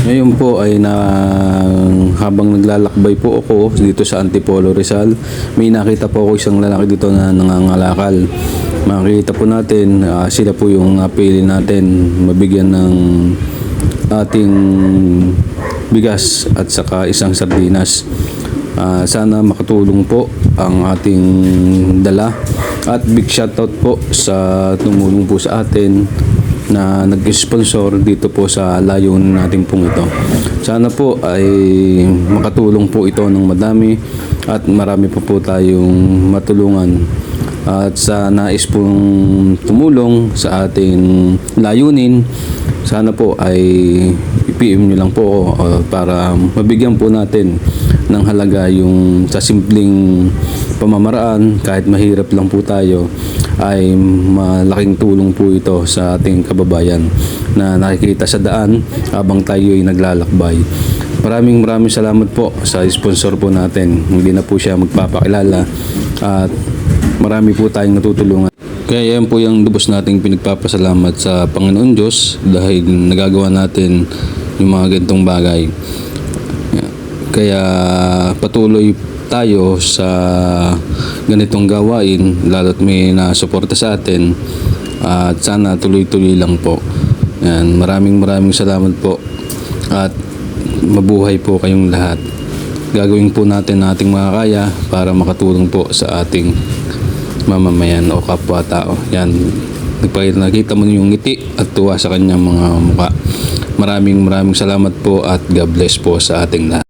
Ngayon po ay habang naglalakbay po ako dito sa Antipolo Rizal, may nakita po ako isang lalaki dito na nangangalakal. Makikita po natin, sila po yung pili natin mabigyan ng ating bigas at saka isang sardinas. Sana makatulong po ang ating dala at big shoutout po sa tumulong po sa atin na nag-sponsor dito po sa layunin natin pong ito. Sana po ay makatulong po ito ng madami at marami po tayong matulungan. At sa nais pong tumulong sa ating layunin, sana po ay i-PM nyo lang po para mabigyan po natin ng halaga yung sa simpleng pamamaraan. Kahit mahirap lang po tayo, ay malaking tulong po ito sa ating kababayan na nakikita sa daan habang tayo ay naglalakbay. Maraming salamat po sa sponsor po natin. Hindi na po siya magpapakilala at marami po tayong natutulungan. Kaya yan po yung lubos nating pinagpapasalamat sa Panginoon Diyos dahil nagagawa natin yung mga ganitong bagay. Kaya patuloy tayo sa ganitong gawain, lalo't may nasuporta sa atin, at sana tuloy-tuloy lang po. Yan, maraming salamat po at mabuhay po kayong lahat. Gagawin po natin ating makakaya para makatulong po sa ating mamamayan o kapwa-tao. Yan, nakita mo yung ngiti at tuwa sa kanyang mga mukha. Maraming salamat po at God bless po sa ating lahat.